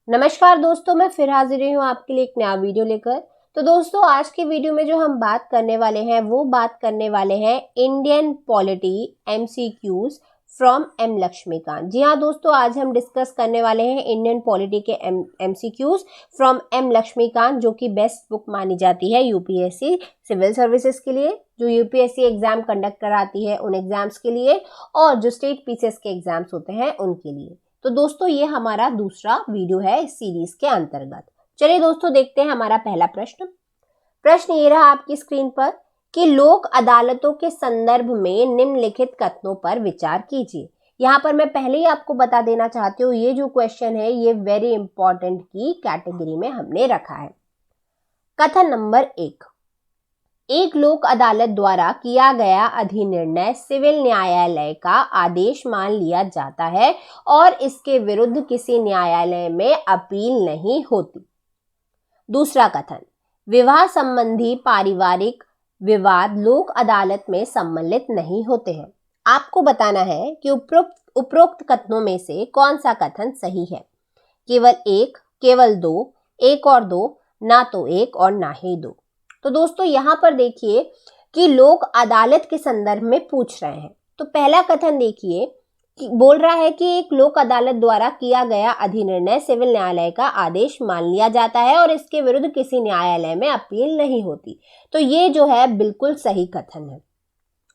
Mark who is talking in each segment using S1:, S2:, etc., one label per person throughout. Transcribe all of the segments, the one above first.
S1: नमस्कार दोस्तों, मैं फिर हाजिर हूँ आपके लिए एक नया वीडियो लेकर। तो दोस्तों, आज की वीडियो में जो हम बात करने वाले हैं वो बात करने वाले हैं Indian polity MCQs from M Lakshmikant. जी हाँ दोस्तों, आज हम डिस्कस करने वाले हैं इंडियन पॉलिटी के एमसीक्यूज फ्रॉम एम लक्ष्मीकांत, जो कि बेस्ट बुक मानी जाती है यूपीएससी सिविल सर्विसेज के लिए, जो यूपीएससी एग्जाम कंडक्ट कराती है उन एग्जाम्स के लिए, और जो स्टेट पीसीएस के एग्जाम्स होते हैं उनके लिए। तो दोस्तों, ये हमारा दूसरा वीडियो है इस सीरीज के अंतर्गत। चलिए दोस्तों, देखते हैं हमारा पहला प्रश्न। प्रश्न ये रहा आपकी स्क्रीन पर कि लोक अदालतों के संदर्भ में निम्नलिखित कथनों पर विचार कीजिए। यहाँ पर मैं पहले ही आपको बता देना चाहती हूँ, ये जो क्वेश्चन है ये वेरी इंपॉर्टेंट की कैटेगरी में हमने रखा है। कथन नंबर एक लोक अदालत द्वारा किया गया अधिनिर्णय सिविल न्यायालय का आदेश मान लिया जाता है और इसके विरुद्ध किसी न्यायालय में अपील नहीं होती। दूसरा कथन, विवाह संबंधी पारिवारिक विवाद लोक अदालत में सम्मिलित नहीं होते हैं। आपको बताना है कि उपरोक्त कथनों में से कौन सा कथन सही है। केवल एक, केवल दो, एक और दो, ना तो एक और ना ही दो। तो दोस्तों, यहाँ पर देखिए कि लोक अदालत के संदर्भ में पूछ रहे हैं। तो पहला कथन देखिए कि बोल रहा है कि एक लोक अदालत द्वारा किया गया अधिनिर्णय सिविल न्यायालय का आदेश मान लिया जाता है और इसके विरुद्ध किसी न्यायालय में अपील नहीं होती। तो ये जो है बिल्कुल सही कथन है।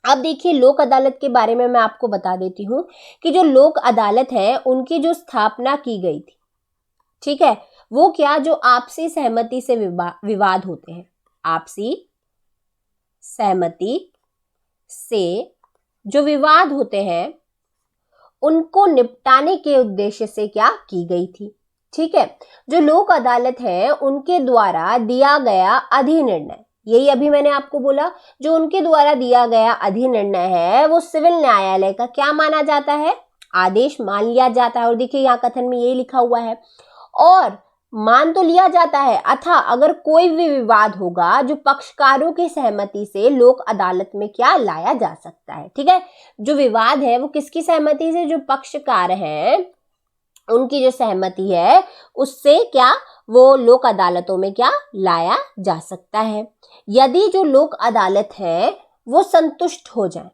S1: अब देखिए, लोक अदालत के बारे में मैं आपको बता देती हूँ कि जो लोक अदालत है उनकी जो स्थापना की गई थी, ठीक है, वो क्या, जो आपसी सहमति से विवाद होते हैं, आपसी सहमति से जो विवाद होते हैं उनको निपटाने के उद्देश्य से क्या की गई थी। ठीक है, जो लोक अदालत है उनके द्वारा दिया गया अधिनिर्णय, यही अभी मैंने आपको बोला, जो उनके द्वारा दिया गया अधिनिर्णय है वो सिविल न्यायालय का क्या माना जाता है, आदेश मान लिया जाता है। और देखिए, यहाँ कथन में यही लिखा हुआ है, और मान तो लिया जाता है, अथा अगर कोई भी विवाद होगा जो पक्षकारों की सहमति से लोक अदालत में क्या लाया जा सकता है। ठीक है, जो विवाद है वो किसकी सहमति से, जो पक्षकार हैं उनकी जो सहमति है उससे क्या वो लोक अदालतों में क्या लाया जा सकता है, यदि जो लोक अदालत है वो संतुष्ट हो जाए।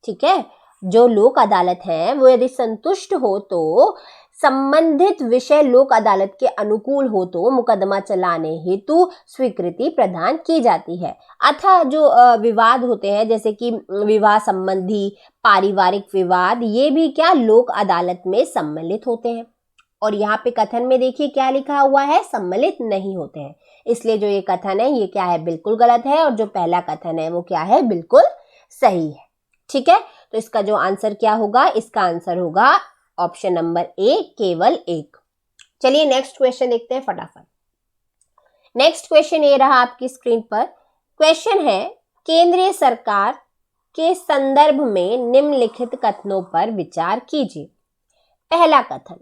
S1: ठीक है, जो लोक अदालत है वो यदि संतुष्ट हो तो संबंधित विषय लोक अदालत के अनुकूल हो तो मुकदमा चलाने हेतु स्वीकृति प्रदान की जाती है। अतः जो विवाद होते हैं जैसे कि विवाह संबंधी पारिवारिक विवाद, ये भी क्या लोक अदालत में सम्मिलित होते हैं। और यहाँ पे कथन में देखिए क्या लिखा हुआ है, सम्मिलित नहीं होते हैं। इसलिए जो ये कथन है ये क्या है, बिल्कुल गलत है, और जो पहला कथन है वो क्या है, बिल्कुल सही है। ठीक है, तो इसका जो आंसर क्या होगा, इसका आंसर होगा ऑप्शन नंबर ए, केवल एक। चलिए नेक्स्ट क्वेश्चन देखते हैं फटाफट। नेक्स्ट क्वेश्चन ये रहा आपकी स्क्रीन पर। क्वेश्चन है, केंद्रीय सरकार के संदर्भ में निम्नलिखित कथनों पर विचार कीजिए। पहला कथन,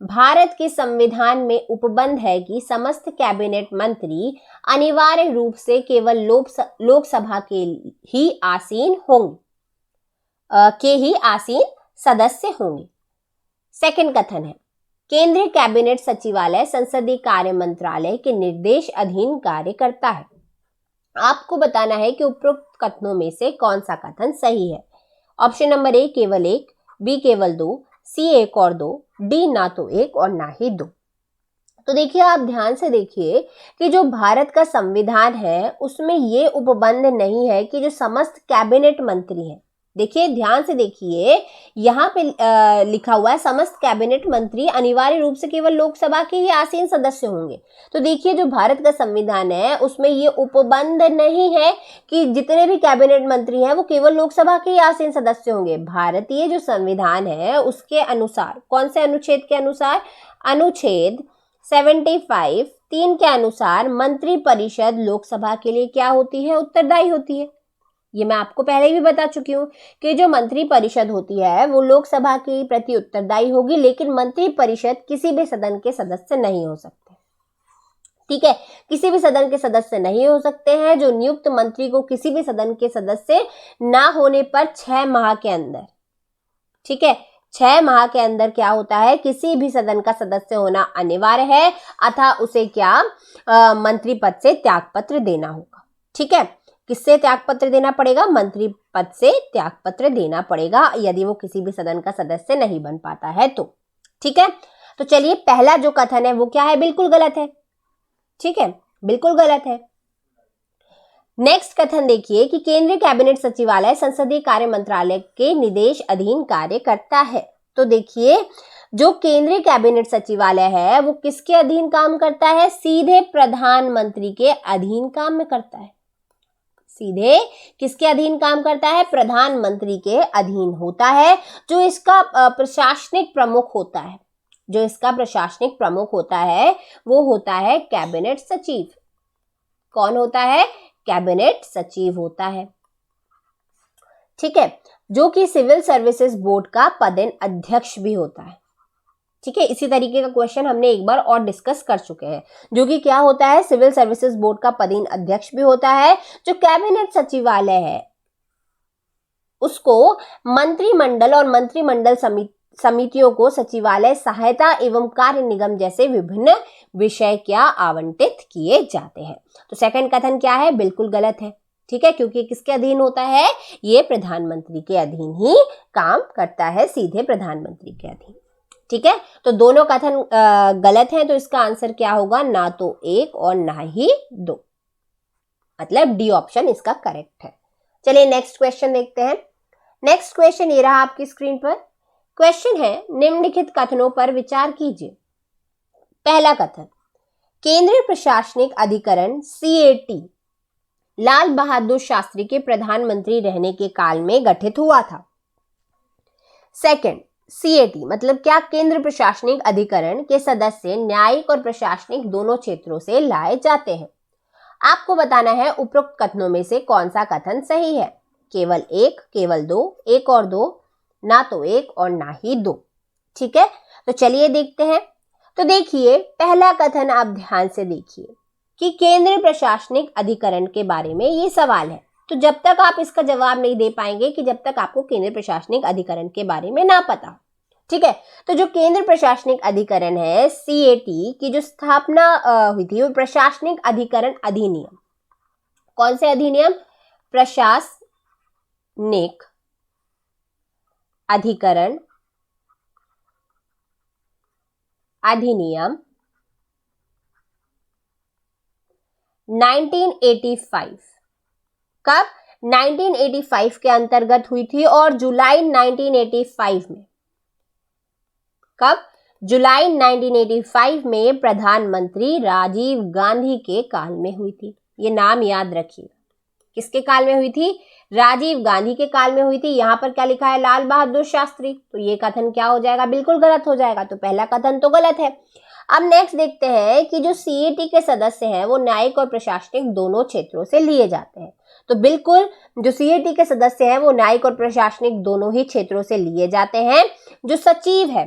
S1: भारत के संविधान में उपबंध है कि समस्त कैबिनेट मंत्री अनिवार्य रूप से केवल लोकसभा के ही आसीन सदस्य होंगे। सेकंड कथन है, केंद्रीय कैबिनेट सचिवालय संसदीय कार्य मंत्रालय के निर्देश अधीन कार्य करता है। आपको बताना है कि उपरोक्त कथनों में से कौन सा कथन सही है। ऑप्शन नंबर ए, केवल एक, बी केवल दो, सी एक और दो, डी ना तो एक और ना ही दो। तो देखिए, आप ध्यान से देखिए कि जो भारत का संविधान है उसमें ये उपबंध नहीं है कि जो समस्त कैबिनेट मंत्री हैं, देखिए ध्यान से देखिए, यहाँ पे लिखा हुआ है समस्त कैबिनेट मंत्री अनिवार्य रूप से केवल लोकसभा के ही आसीन सदस्य होंगे। तो देखिए, जो भारत का संविधान है उसमें ये उपबंध नहीं है कि जितने भी कैबिनेट मंत्री हैं वो केवल लोकसभा के ही आसीन सदस्य होंगे। भारतीय जो संविधान है उसके अनुसार, कौन से अनुच्छेद के अनुसार, अनुच्छेद 75 3 के अनुसार मंत्री परिषद लोकसभा के लिए क्या होती है, उत्तरदायी होती है। ये मैं आपको पहले भी बता चुकी हूँ कि जो मंत्री परिषद होती है वो लोकसभा के प्रति उत्तरदायी होगी, लेकिन मंत्री परिषद किसी भी सदन के सदस्य नहीं हो सकते। ठीक है, किसी भी सदन के सदस्य नहीं हो सकते हैं। जो नियुक्त मंत्री को किसी भी सदन के सदस्य ना होने पर 6 माह के अंदर, ठीक है, 6 माह के अंदर क्या होता है, किसी भी सदन का सदस्य होना अनिवार्य है अतः उसे क्या मंत्री पद से त्यागपत्र देना होगा। ठीक है, किससे त्यागपत्र देना पड़ेगा, मंत्री पद से त्यागपत्र देना पड़ेगा यदि वो किसी भी सदन का सदस्य नहीं बन पाता है तो। ठीक है, तो चलिए पहला जो कथन है वो क्या है, बिल्कुल गलत है। ठीक है, बिल्कुल गलत है। नेक्स्ट कथन देखिए कि केंद्रीय कैबिनेट सचिवालय संसदीय कार्य मंत्रालय के निर्देश अधीन कार्य करता है। तो देखिए जो केंद्रीय कैबिनेट सचिवालय है वो किसके अधीन काम करता है, सीधे प्रधानमंत्री के अधीन काम में करता है। सीधे किसके अधीन काम करता है, प्रधानमंत्री के अधीन होता है। जो इसका प्रशासनिक प्रमुख होता है, जो इसका प्रशासनिक प्रमुख होता है वो होता है कैबिनेट सचिव। कौन होता है, कैबिनेट सचिव होता है। ठीक है, जो कि सिविल सर्विसेज बोर्ड का पदेन अध्यक्ष भी होता है। ठीक है, इसी तरीके का क्वेश्चन हमने एक बार और डिस्कस कर चुके हैं, जो कि क्या होता है, सिविल सर्विसेज बोर्ड का पदेन अध्यक्ष भी होता है। जो कैबिनेट सचिवालय है उसको मंत्रिमंडल और मंत्रिमंडल समितियों को सचिवालय सहायता एवं कार्य निगम जैसे विभिन्न विषय क्या आवंटित किए जाते हैं। तो सेकंड कथन क्या है, बिल्कुल गलत है। ठीक है, क्योंकि किसके अधीन होता है, ये प्रधानमंत्री के अधीन ही काम करता है, सीधे प्रधानमंत्री के अधीन। ठीक है, तो दोनों कथन गलत हैं, तो इसका आंसर क्या होगा, ना तो 1 और ना ही 2, मतलब डी ऑप्शन इसका करेक्ट है। चलिए नेक्स्ट क्वेश्चन देखते हैं। नेक्स्ट क्वेश्चन ये रहा आपकी स्क्रीन पर। क्वेश्चन है, निम्नलिखित कथनों पर विचार कीजिए। पहला कथन, केंद्रीय प्रशासनिक अधिकरण CAT लाल बहादुर शास्त्री के प्रधानमंत्री रहने के काल में गठित हुआ था। सेकंड, CAT मतलब क्या, केंद्र प्रशासनिक अधिकरण के सदस्य न्यायिक और प्रशासनिक दोनों क्षेत्रों से लाए जाते हैं। आपको बताना है उपरोक्त कथनों में से कौन सा कथन सही है। केवल 1, केवल 2, 1 और 2, ना तो 1 और ना ही 2। ठीक है, तो चलिए देखते हैं। तो देखिए पहला कथन आप ध्यान से देखिए कि केंद्रीय प्रशासनिक अधिकरण के बारे में ये सवाल है। तो जब तक आप इसका जवाब नहीं दे पाएंगे कि जब तक आपको केंद्रीय प्रशासनिक अधिकरण के बारे में ना पता। ठीक है, तो जो केंद्रीय प्रशासनिक अधिकरण है CAT की जो स्थापना हुई थी वो प्रशासनिक अधिकरण अधिनियम, कौन से अधिनियम, प्रशासनिक अधिकरण अधिनियम 1985। कब, 1985 के अंतर्गत हुई थी और जुलाई 1985 में, कब, जुलाई 1985 में प्रधानमंत्री राजीव गांधी के काल में हुई थी। ये नाम याद रखिए, किसके काल में हुई थी, राजीव गांधी के काल में हुई थी। यहां पर क्या लिखा है, लाल बहादुर शास्त्री, तो ये कथन क्या हो जाएगा, बिल्कुल गलत हो जाएगा। तो पहला कथन तो गलत है। अब नेक्स्ट देखते हैं कि जो CAT के सदस्य हैं वो न्यायिक और प्रशासनिक दोनों क्षेत्रों से लिए जाते हैं। तो बिल्कुल जो CAT के सदस्य हैं वो न्यायिक और प्रशासनिक दोनों ही क्षेत्रों से लिए जाते हैं। जो सचिव है,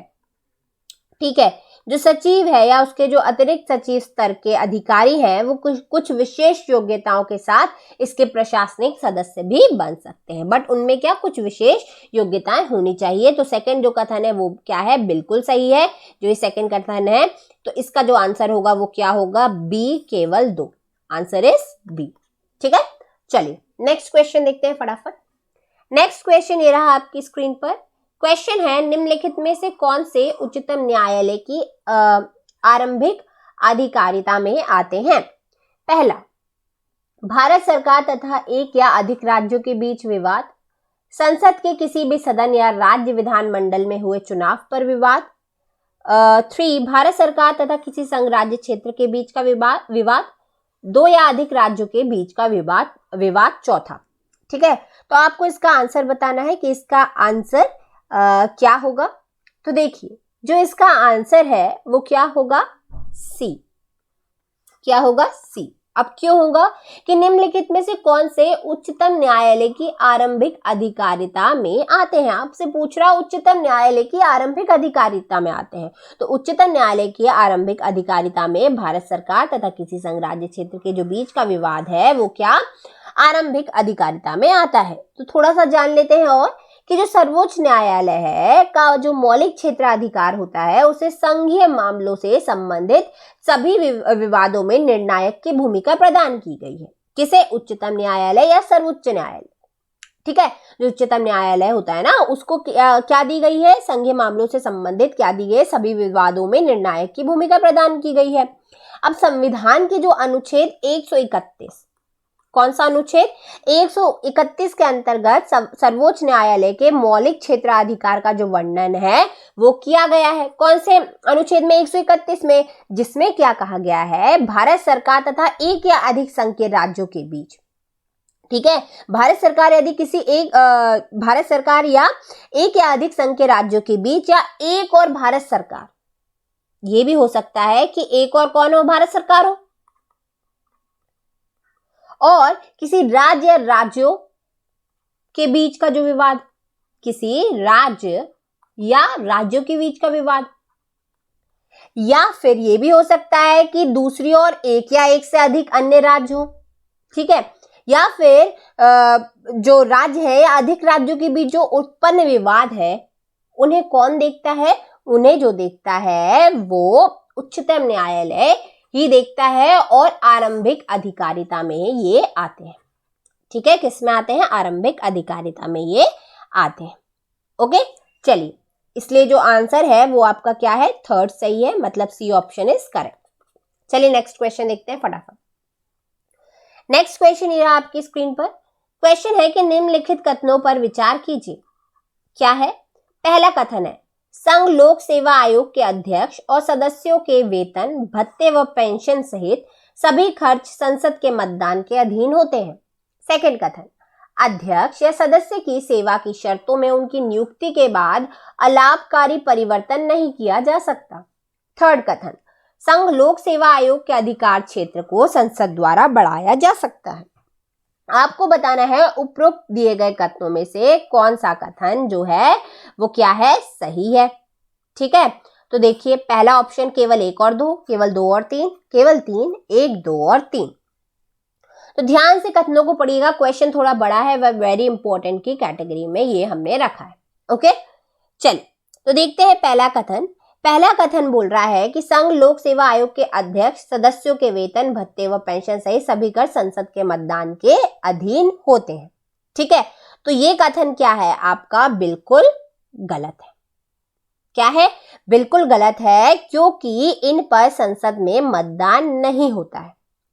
S1: ठीक है, जो सचिव है या उसके जो अतिरिक्त सचिव स्तर के अधिकारी हैं वो कुछ विशेष योग्यताओं के साथ इसके प्रशासनिक सदस्य भी बन सकते हैं, बट उनमें क्या कुछ विशेष योग्यताएं होनी चाहिए। तो सेकंड जो कथन है वो क्या है, बिल्कुल सही है। जो ये सेकंड कथन है तो इसका जो आंसर होगा वो क्या होगा, B, केवल 2। Answer is B। ठीक है, चलिए नेक्स्ट क्वेश्चन देखते हैं फटाफट। नेक्स्ट क्वेश्चन ये रहा आपकी स्क्रीन पर। क्वेश्चन है, निम्नलिखित में से कौन से उच्चतम न्यायालय की आरंभिक अधिकारिता में आते हैं। पहला, भारत सरकार तथा एक या अधिक राज्यों के बीच विवाद, संसद के किसी भी सदन या राज्य विधानमंडल में हुए चुनाव पर विवाद। 3, भारत सरकार तथा किसी संघ राज्य क्षेत्र के बीच का विवाद, 2 या अधिक राज्यों के बीच का विवाद। चौथा, ठीक है, तो आपको इसका आंसर बताना है कि इसका आंसर क्या होगा। तो देखिए जो इसका आंसर है वो क्या होगा, C। क्या होगा, C। अब क्यों होगा कि निम्नलिखित में से कौन से उच्चतम न्यायालय की आरंभिक अधिकारिता में आते हैं। आपसे पूछ रहा उच्चतम न्यायालय की आरंभिक अधिकारिता में आते हैं। तो उच्चतम न्यायालय की आरंभिक अधिकारिता में भारत सरकार तथा किसी संघ राज्य क्षेत्र के जो बीच का विवाद है वो क्या आरंभिक अधिकारिता में आता है। तो थोड़ा सा जान लेते हैं और कि जो सर्वोच्च न्यायालय है का जो मौलिक क्षेत्राधिकार होता है उसे संघीय मामलों से संबंधित सभी विवादों में निर्णायक की भूमिका प्रदान की गई है। किसे? उच्चतम न्यायालय या सर्वोच्च न्यायालय। ठीक है, जो उच्चतम न्यायालय होता है ना उसको क्या दी गई है? संघीय मामलों से संबंधित क्या दी गई है? सभी विवादों में निर्णायक की भूमिका प्रदान की गई है। अब संविधान के जो अनुच्छेद 131, कौन सा अनुच्छेद? 131 के अंतर्गत सर्वोच्च न्यायालय के मौलिक क्षेत्राधिकार का जो वर्णन है वो किया गया है। कौन से अनुच्छेद में? 131 में, जिसमें क्या कहा गया है? भारत सरकार तथा एक या अधिक संघ के राज्यों के बीच, ठीक है, भारत सरकार यदि किसी एक भारत सरकार या एक या अधिक संघ के राज्यों के बीच, या एक और भारत सरकार, ये भी हो सकता है कि एक और कौन हो? भारत सरकार हो, और किसी राज्य या राज्यों के बीच का जो विवाद, किसी राज्य या राज्यों के बीच का विवाद, या फिर ये भी हो सकता है कि दूसरी ओर एक या एक से अधिक अन्य राज्य हो, ठीक है, या फिर जो राज्य है या अधिक राज्यों के बीच जो उत्पन्न विवाद है उन्हें कौन देखता है? उन्हें जो देखता है वो उच्चतम न्यायालय ही देखता है, और आरंभिक अधिकारिता में ये आते हैं। ठीक है, किस में आते हैं? आरंभिक अधिकारिता में ये आते हैं। ओके, चलिए, इसलिए जो आंसर है वो आपका क्या है? थर्ड सही है, मतलब सी ऑप्शन इज करेक्ट। चलिए नेक्स्ट क्वेश्चन देखते हैं फटाफट। नेक्स्ट क्वेश्चन ये आपकी स्क्रीन पर। क्वेश्चन है कि निम्नलिखित कथनों पर विचार कीजिए। क्या है? पहला कथन है, संघ लोक सेवा आयोग के अध्यक्ष और सदस्यों के वेतन, भत्ते व पेंशन सहित सभी खर्च संसद के मतदान के अधीन होते हैं। सेकंड कथन, अध्यक्ष या सदस्य की सेवा की शर्तों में उनकी नियुक्ति के बाद अलाभकारी परिवर्तन नहीं किया जा सकता। थर्ड कथन, संघ लोक सेवा आयोग के अधिकार क्षेत्र को संसद द्वारा बढ़ाया जा सकता है। आपको बताना है उपरोक्त दिए गए कथनों में से कौन सा कथन जो है वो क्या है? सही है। ठीक है, तो देखिए पहला ऑप्शन केवल 1 और 2, केवल 2 और 3, केवल 3, 1, 2 और 3। तो ध्यान से कथनों को पढ़िएगा, क्वेश्चन थोड़ा बड़ा है, वह वेरी इंपॉर्टेंट की कैटेगरी में ये हमने रखा है। ओके, चलिए तो देखते हैं पहला कथन। पहला कथन बोल रहा है कि संघ लोक सेवा आयोग के अध्यक्ष, सदस्यों के वेतन, भत्ते व पेंशन सहित सभी कर संसद के मतदान के अधीन होते हैं। ठीक है, तो ये कथन क्या है आपका? बिल्कुल गलत है। क्या है? बिल्कुल गलत है, क्योंकि इन पर संसद में मतदान नहीं होता है।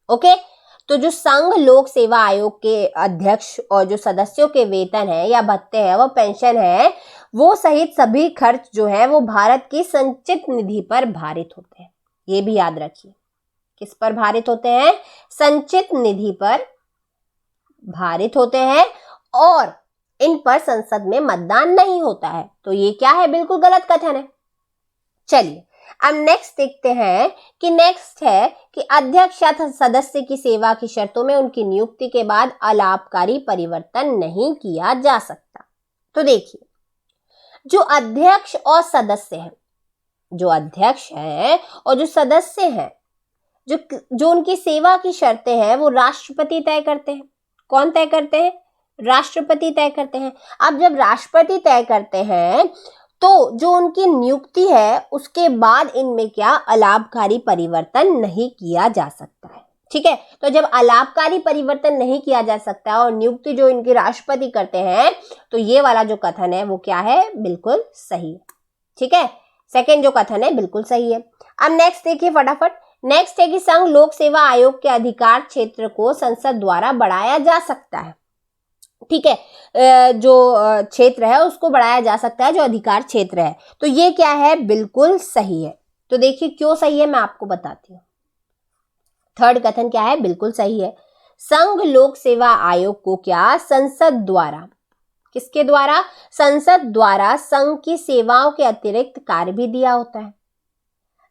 S1: ओके, तो जो संघ लोक सेवा आयोग के अध्यक्ष और जो सदस्यों के वेतन है या भत्ते हैं वो पेंशन है वो सहित सभी खर्च जो है वो भारत की संचित निधि पर भारित होते हैं। ये भी याद रखिए, किस पर भारित होते हैं? संचित निधि पर भारित होते हैं, और इन पर संसद में मतदान नहीं होता है। तो ये क्या है? बिल्कुल गलत कथन है। चलिए अब नेक्स्ट देखते हैं कि नेक्स्ट है कि अध्यक्ष या सदस्य की सेवा की शर्तों में उनकी नियुक्ति के बाद अलाभकारी परिवर्तन नहीं किया जा सकता। तो देखिए, जो अध्यक्ष और सदस्य हैं, जो अध्यक्ष हैं और जो सदस्य हैं, जो उनकी सेवा की शर्तें हैं वो राष्ट्रपति तय करते हैं। कौन तय करते हैं? राष्ट्रपति तय करते हैं। अब जब राष्ट्रपति तय करते हैं तो जो उनकी नियुक्ति है उसके बाद इनमें क्या अलाभकारी परिवर्तन नहीं किया जा सकता है। ठीक है, तो जब अलाभकारी परिवर्तन नहीं किया जा सकता और नियुक्ति जो इनके राष्ट्रपति करते हैं तो ये वाला जो कथन है वो क्या है? बिल्कुल सही है। ठीक है, सेकंड जो कथन है बिल्कुल सही है। अब नेक्स्ट देखिए फटाफट। नेक्स्ट है कि संघ लोक सेवा आयोग के अधिकार क्षेत्र को संसद द्वारा बढ़ाया जा सकता है। ठीक है, जो क्षेत्र है उसको बढ़ाया जा सकता है, जो अधिकार क्षेत्र है। तो ये क्या है? बिल्कुल सही है। तो देखिए क्यों सही है मैं आपको बताती हूँ। थर्ड कथन क्या है? बिल्कुल सही है। संघ लोक सेवा आयोग को क्या संसद द्वारा, किसके द्वारा? संसद द्वारा संघ की सेवाओं के अतिरिक्त कार्य भी दिया होता है।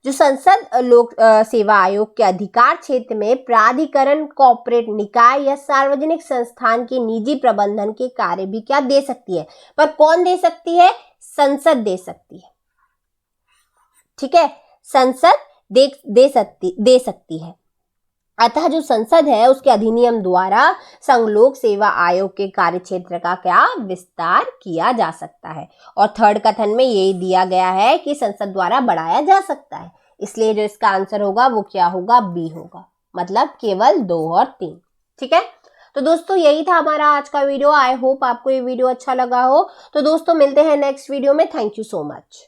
S1: जो संसद लोक सेवा आयोग के अधिकार क्षेत्र में प्राधिकरण, कॉर्पोरेट निकाय या सार्वजनिक संस्थान के निजी प्रबंधन के कार्य भी क्या दे सकती है, पर कौन दे सकती है? संसद दे सकती है। ठीक है, संसद दे सकती है। अतः जो संसद है उसके अधिनियम द्वारा संघ लोक सेवा आयोग के कार्यक्षेत्र का क्या विस्तार किया जा सकता है। और थर्ड कथन में यही दिया गया है कि संसद द्वारा बढ़ाया जा सकता है, इसलिए जो इसका आंसर होगा वो क्या होगा, बी होगा, मतलब केवल 2 और 3। ठीक है, तो दोस्तों यही था हमारा आज का वीडियो। आई होप आपको ये वीडियो अच्छा लगा हो। तो दोस्तों मिलते हैं नेक्स्ट वीडियो में। Thank you so much.